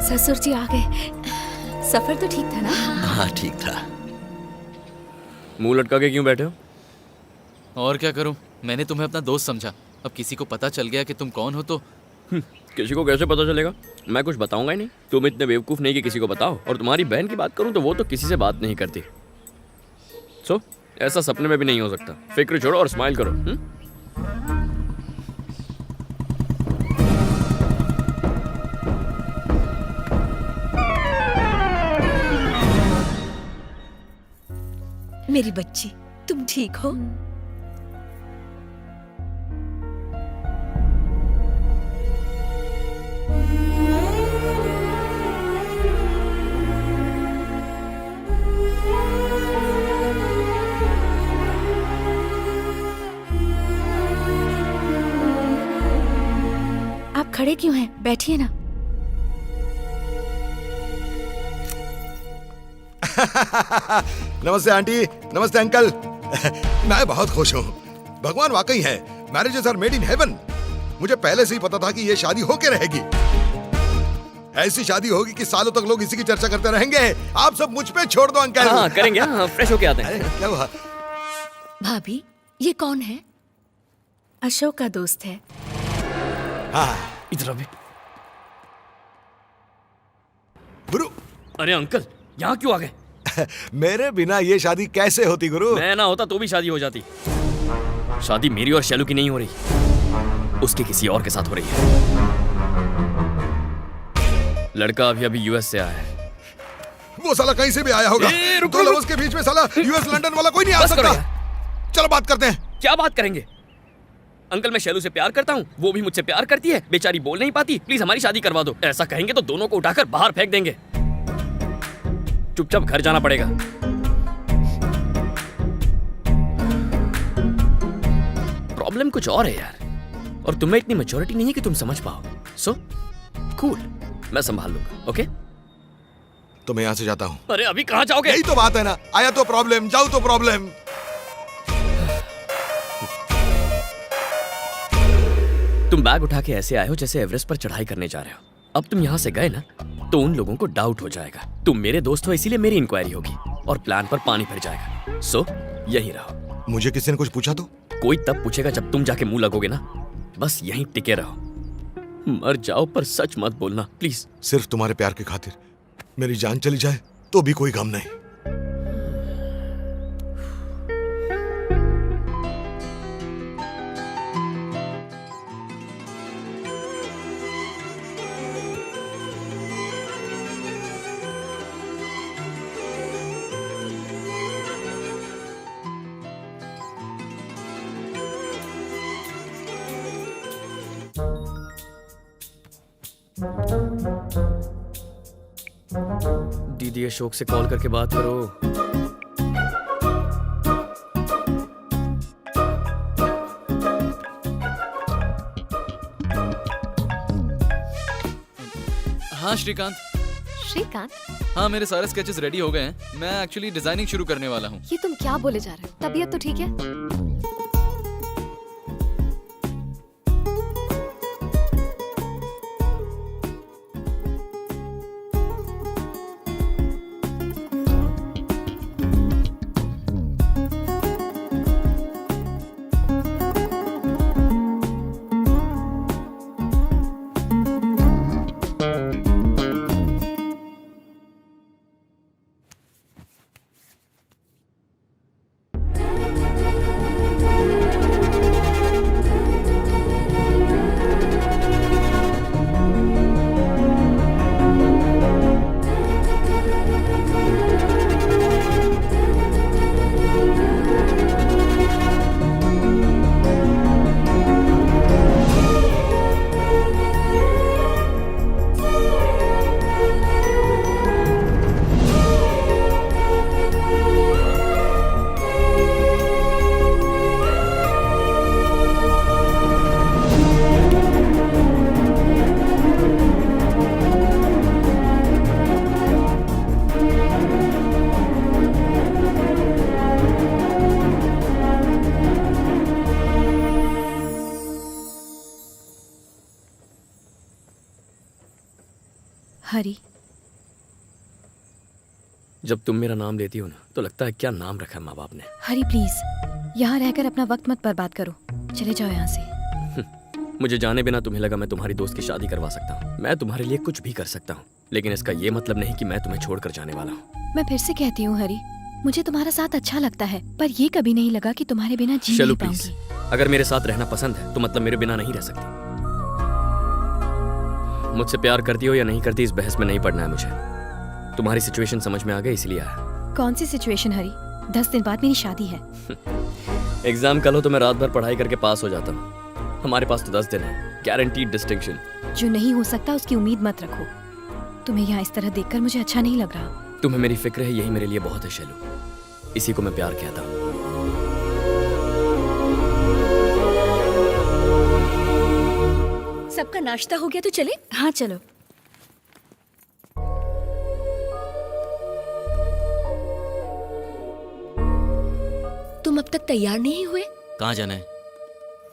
ससुर जी आ गए। सफर तो ठीक था ना? हाँ ठीक था। मुंह लटका के क्यों बैठे हो? और क्या करूं, मैंने तुम्हें अपना दोस्त समझा। अब किसी को पता चल गया कि तुम कौन हो तो किसी को कैसे पता चलेगा? मैं कुछ बताऊंगा ही नहीं। तुम इतने बेवकूफ नहीं कि किसी को बताओ। और तुम्हारी बहन की बात करूं तो वो तो किसी से बात नहीं करती। सो ऐसा सपने में भी नहीं हो सकता। फिक्र छोड़ो और स्माइल करो। मेरी बच्ची, तुम ठीक हो? आप खड़े क्यों हैं? बैठिए ना। नमस्ते आंटी, नमस्ते अंकल। मैं बहुत खुश हूँ। भगवान वाकई है। Marriages are made in heaven. मुझे पहले से ही पता था कि ये शादी होके रहेगी। ऐसी शादी होगी कि सालों तक लोग इसी की चर्चा करते रहेंगे। आप सब मुझ पे छोड़ दो अंकल। हाँ करेंगे। हाँ फ्रेश होके आते हैं। क्या हुआ? भाभी, ये कौन है? अशोक का दोस्त है। हाँ इधर अभी। गुरु। अरे अंकल, यहाँ क्यों आ गए? मेरे बिना ये शादी कैसे होती गुरु? मैं ना होता तो भी शादी हो जाती। शादी मेरी और शैलू की नहीं हो रही, उसके किसी और के साथ हो रही है। लड़का अभी अभी यूएस से आया है। वो साला कहीं से भी आया होगा। दो लवर्स के बीच में साला यूएस लंदन वाला कोई नहीं आ सकता। चलो बात करते हैं। क्या बात करेंगे? अंकल मैं शैलू से प्यार करता हूँ, वो भी मुझसे प्यार करती है। बेचारी बोल नहीं पाती। प्लीज हमारी शादी करवा दो। ऐसा कहेंगे तो दोनों को उठाकर बाहर फेंक देंगे। चुपचाप घर जाना पड़ेगा। प्रॉब्लम कुछ और है यार, और तुम्हें इतनी मैच्योरिटी नहीं है कि तुम समझ पाओ। सो कूल, मैं संभाल लूंगा। ओके? तो मैं यहाँ से जाता हूँ। अरे अभी कहाँ जाओगे? यही तो बात है ना। आया तो प्रॉब्लम, जाओ तो प्रॉब्लम। तुम बैग उठा के ऐसे आए हो जैसे एवरेस्ट पर चढ़ाई करने जा रहे हो। अब तुम यहाँ से गए ना तो उन लोगों को डाउट हो जाएगा। तुम मेरे दोस्त हो इसीलिए मेरी इंक्वायरी होगी और प्लान पर पानी फिर जाएगा। सो यहीं रहो। मुझे किसी ने कुछ पूछा तो? कोई तब पूछेगा जब तुम जाके मुंह लगोगे ना। बस यहीं टिके रहो। मर जाओ पर सच मत बोलना प्लीज। सिर्फ तुम्हारे प्यार की खातिर मेरी जान चली जाए तो भी कोई गम नहीं। दीदी अशोक से कॉल करके बात करो। हाँ श्रीकांत। श्रीकांत, हाँ मेरे सारे स्केचेस रेडी हो गए हैं। मैं एक्चुअली डिजाइनिंग शुरू करने वाला हूँ। ये तुम क्या बोले जा रहे हो? तबीयत तो ठीक है? हरी। जब तुम मेरा नाम लेती हो ना तो लगता है क्या नाम रखा है माँ बाप ने। हरी प्लीज, यहाँ रहकर अपना वक्त मत बर्बाद करो, चले जाओ यहाँ से। मुझे जाने बिना तुम्हें लगा मैं तुम्हारी दोस्त की शादी करवा सकता हूँ। मैं तुम्हारे लिए कुछ भी कर सकता हूँ, लेकिन इसका ये मतलब नहीं कि मैं तुम्हें छोड़कर जाने वाला हूँ। मैं फिर से कहती हूँ हरी, मुझे तुम्हारा साथ अच्छा लगता है, पर ये कभी नहीं लगा कि तुम्हारे बिना जी चलो नहीं प्लीज, पाऊंगी। अगर मेरे साथ रहना पसंद है तो मतलब मेरे बिना नहीं रह सकती। मुझसे प्यार करती हो या नहीं करती इस बहस में नहीं पड़ना है मुझे। तुम्हारी सिचुएशन समझ में आ गई इसलिए आया। कौन सी सिचुएशन हरी? 10 दिन बाद मेरी शादी है। एग्जाम कल हो तो मैं रात भर पढ़ाई करके पास हो जाता हूँ। हमारे पास तो 10 दिन है, गारंटीड डिस्टिंक्शन। जो नहीं हो सकता उसकी उम्मीद मत रखो। तुम्हें यहाँ इस तरह देखकर मुझे अच्छा नहीं लग रहा। तुम्हें मेरी फिक्र है, यही मेरे लिए बहुत है शैलू। इसी को मैं प्यार कहता हूँ। सबका नाश्ता हो गया तो चले? हाँ चलो। तुम अब तक तैयार नहीं हुए? कहाँ जाना है?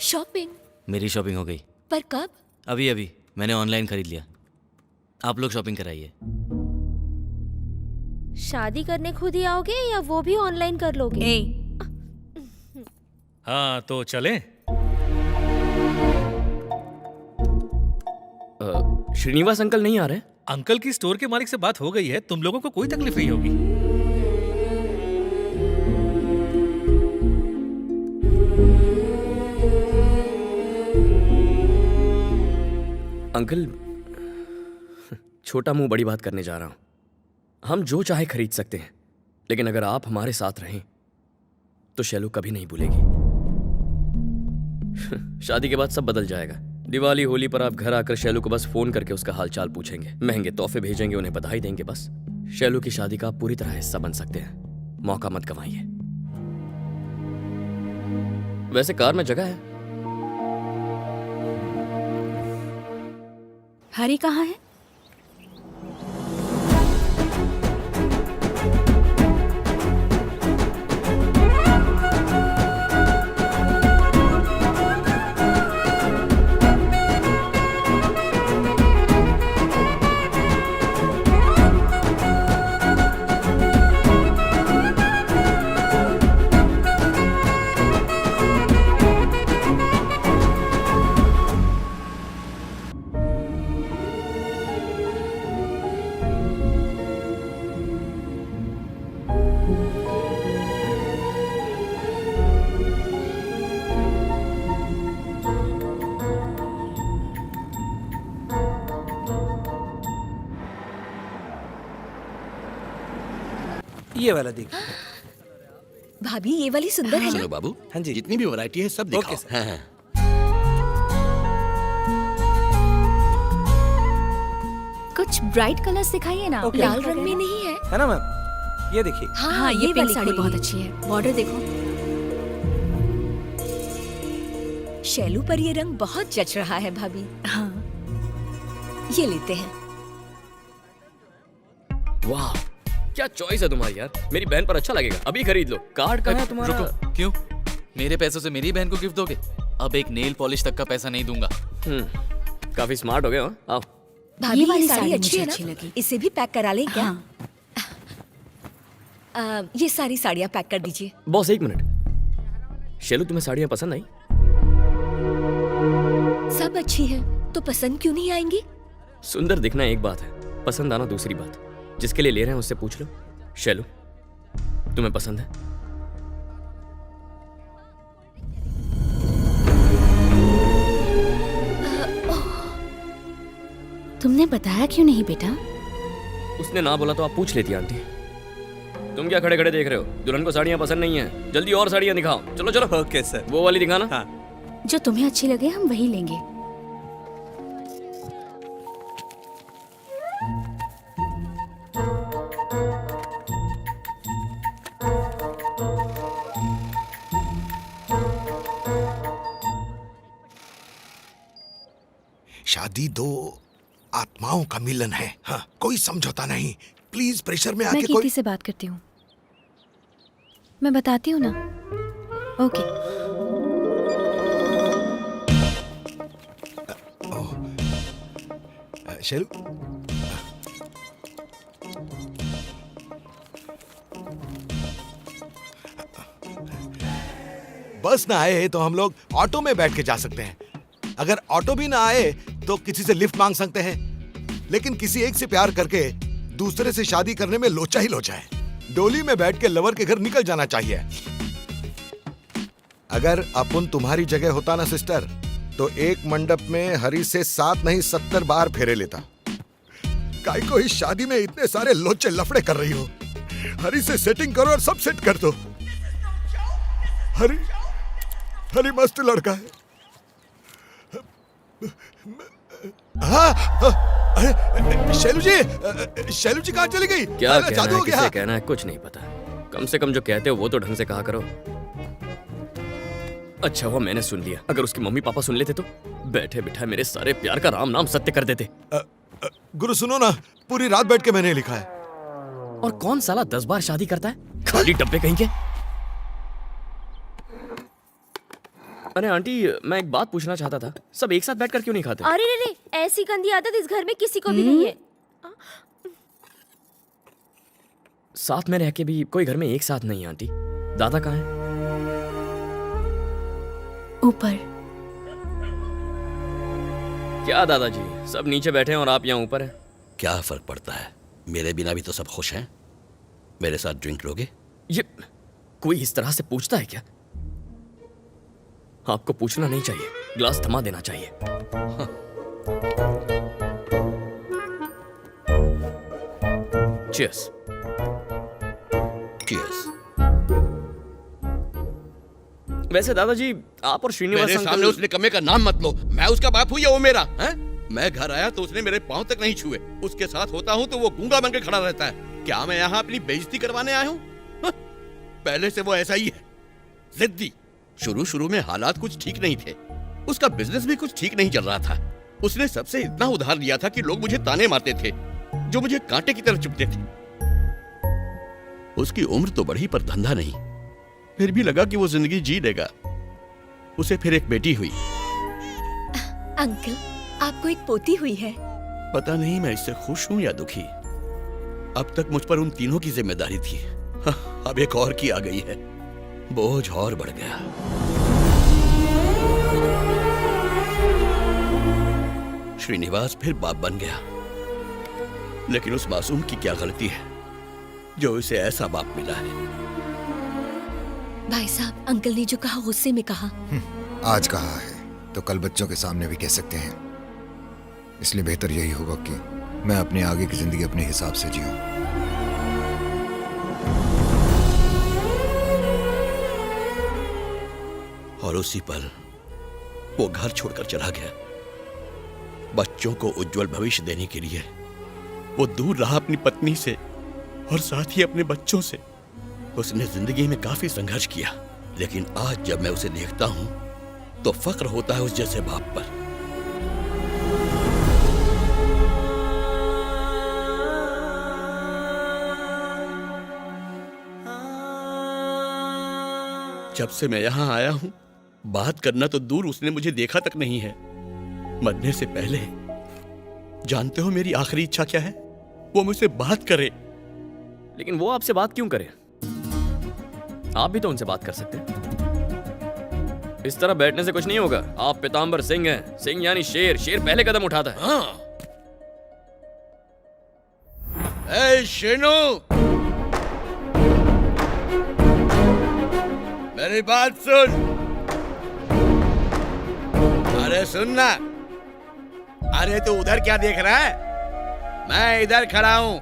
शॉपिंग। मेरी शॉपिंग हो गई। पर कब? अभी अभी मैंने ऑनलाइन खरीद लिया। आप लोग शॉपिंग कराइए। शादी करने खुद ही आओगे या वो भी ऑनलाइन कर लोगे? हाँ तो चलें। श्रीनिवास अंकल नहीं आ रहे? अंकल की स्टोर के मालिक से बात हो गई है, तुम लोगों को कोई तकलीफ नहीं होगी। अंकल, छोटा मुंह बड़ी बात करने जा रहा हूं। हम जो चाहे खरीद सकते हैं, लेकिन अगर आप हमारे साथ रहें तो शैलू कभी नहीं भूलेगी। शादी के बाद सब बदल जाएगा। दिवाली होली पर आप घर आकर शैलू को बस फोन करके उसका हालचाल पूछेंगे, महंगे तोहफे भेजेंगे, उन्हें बधाई देंगे। बस शैलू की शादी का आप पूरी तरह हिस्सा बन सकते हैं। मौका मत गंवाइए। वैसे कार में जगह है। हरी कहाँ है? ये वाला देखिए। भाभी ये वाली सुंदर है ना? चलो बाबू, हाँ जी। जितनी भी वैरायटी है सब दिखाओ। Okay sir. हाँ, हाँ। कुछ ब्राइट कलर्स दिखाइए ना। ओके। लाल रंग में नहीं है? है ना मैम? ये देखिए। हाँ, ये पिंक वाली साड़ी कोई बहुत है। अच्छी है। बॉर्डर देखो। शैलू पर ये रंग बहुत जच रहा है भाभी। हाँ ये लेते हैं। वाह, क्या चॉइस है तुम्हारी यार। मेरी बहन पर अच्छा लगेगा, अभी खरीद लो। कार्ड कहाँ है तुम्हारा? रुको, क्यों? मेरे पैसों से मेरी बहन को गिफ्ट दोगे? अब एक नेल पॉलिश तक का पैसा नहीं दूंगा। काफी स्मार्ट हो गए हो। आओ। भाभी ये वाली ये साड़ी साड़ी मुझे अच्छी है अच्छी ना? लगी। इसे भी पैक करा ले क्या? हाँ। ये सारी साड़ियाँ पैक कर दीजिए। बॉस एक मिनट, शैलू तुम्हें साड़ियाँ पसंद आई? सब अच्छी हैं, तो पसंद क्यों नहीं आएंगी? सुंदर दिखना एक बात है, पसंद आना दूसरी बात। जिसके लिए ले रहे हैं उससे पूछ लो। शैलू, तुम्हें पसंद है? तुमने बताया क्यों नहीं बेटा? उसने ना बोला तो आप पूछ लेती आंटी। तुम क्या खड़े खड़े देख रहे हो? दुल्हन को साड़ियाँ पसंद नहीं है? जल्दी और साड़ियाँ दिखाओ। चलो चलो। Okay sir. वो वाली दिखाना। हाँ। जो तुम्हें अच्छी लगे हम वही लेंगे। शादी दो आत्माओं का मिलन है। हाँ, कोई समझौता नहीं। प्लीज प्रेशर में मैं आके कीर्ति कोई से बात करती हूँ, मैं बताती हूँ ना। ओके। शैलू, बस ना आए तो हम लोग ऑटो में बैठ के जा सकते हैं। अगर ऑटो भी ना आए तो किसी से लिफ्ट मांग सकते हैं। लेकिन किसी एक से प्यार करके दूसरे से शादी करने में लोचा ही लोचा है। डोली में बैठ के लवर के घर निकल जाना चाहिए। अगर अपन तुम्हारी जगह होता ना सिस्टर, तो एक मंडप में हरी से 7 नहीं 70 बार फेरे लेता। काई को इस शादी में इतने सारे लोचे लफड़े कर रही हो? हरी से सेटिंग करो और सब सेट कर दो। हरी मस्त लड़का है। हाँ, शैलू जी कहाँ चली गई? क्या कहना जादू है, हो गया? किसे कहना है, कुछ नहीं पता। कम से कम जो कहते हो वो तो ढंग से कहा करो। अच्छा हुआ मैंने सुन लिया, अगर उसकी मम्मी पापा सुन लेते तो बैठे बिठाए मेरे सारे प्यार का राम नाम सत्य कर देते। गुरु सुनो ना, पूरी रात बैठ के मैंने लिखा है। और कौन साला 10 बार शादी करता है? खाली डब्बे कहीं के। अरे आंटी, मैं एक बात पूछना चाहता था, सब एक साथ बैठकर क्यों नहीं खाते? अरे रे रे, ऐसी गंदी आदत इस घर में किसी को भी नहीं है। साथ में रह के भी कोई घर में एक साथ नहीं है। आंटी, दादा कहाँ है? ऊपर। क्या दादाजी, सब नीचे बैठे हैं और आप यहाँ ऊपर हैं? क्या फर्क पड़ता है, मेरे बिना भी तो सब खुश हैं। मेरे साथ ड्रिंक लोगे? ये कोई इस तरह से पूछता है क्या? आपको पूछना नहीं चाहिए, ग्लास थमा देना चाहिए। हाँ। Cheers. Cheers. वैसे दादाजी, आप और श्रीनिवास मेरे सामने उस निकम्मे का नाम मत लो। मैं उसका बाप हूँ या वो मेरा है? मैं घर आया तो उसने मेरे पांव तक नहीं छुए। उसके साथ होता हूँ तो वो गूंगा बन के खड़ा रहता है। क्या मैं यहाँ अपनी बेइज्जती करवाने आया हूँ? पहले से वो ऐसा ही है, जिद्दी। शुरू में हालात कुछ ठीक नहीं थे, उसका बिजनेस भी कुछ ठीक नहीं चल रहा था। उसने सबसे इतना उधार लिया था कि लोग मुझे ताने मारते थे, जो मुझे कांटे की तरह चुभते थे। उसकी उम्र तो बढ़ी पर धंधा नहीं। फिर भी लगा कि वो जिंदगी जी लेगा। उसे फिर एक बेटी हुई। अंकल, आपको एक पोती हुई है। पता नहीं मैं इससे खुश हूं या दुखी। अब तक मुझ पर उन तीनों की जिम्मेदारी थी, अब एक और की आ गई है। बोझ और बढ़ गया। श्रीनिवास फिर बाप बन गया, लेकिन उस मासूम की क्या गलती है जो इसे ऐसा बाप मिला है? भाई साहब, अंकल ने जो कहा गुस्से में कहा। आज कहा है तो कल बच्चों के सामने भी कह सकते हैं। इसलिए बेहतर यही होगा कि मैं अपने आगे की जिंदगी अपने हिसाब से जीऊं। और उसी पल वो घर छोड़कर चला गया। बच्चों को उज्जवल भविष्य देने के लिए वो दूर रहा अपनी पत्नी से और साथ ही अपने बच्चों से। उसने जिंदगी में काफी संघर्ष किया, लेकिन आज जब मैं उसे देखता हूं तो फक्र होता है उस जैसे बाप पर। जब से मैं यहां आया हूं, बात करना तो दूर, उसने मुझे देखा तक नहीं है। मरने से पहले जानते हो मेरी आखिरी इच्छा क्या है? वो मुझसे बात करे। लेकिन वो आपसे बात क्यों करे? आप भी तो उनसे बात कर सकते हैं। इस तरह बैठने से कुछ नहीं होगा। आप पीताम्बर सिंह हैं। सिंह यानी शेर। शेर पहले कदम उठाता है। हाँ। ए शेनो, मेरी बात सुन। अरे सुनना। अरे तू उधर क्या देख रहा है? मैं इधर खड़ा हूं।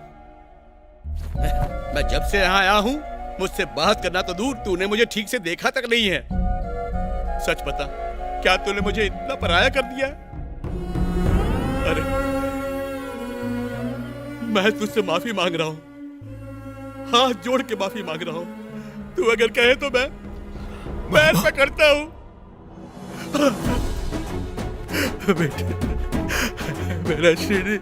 मैं जब से यहाँ आया हूं, मुझसे बात करना तो दूर, तूने मुझे ठीक से देखा तक नहीं है। सच बता, क्या तूने मुझे इतना पराया कर दिया? अरे मैं तुझसे माफी मांग रहा हूं, हाथ जोड़ के माफी मांग रहा हूं। तू अगर कहे तो मैं पैर पकड़ता हूं। बेटे, मेरा श्री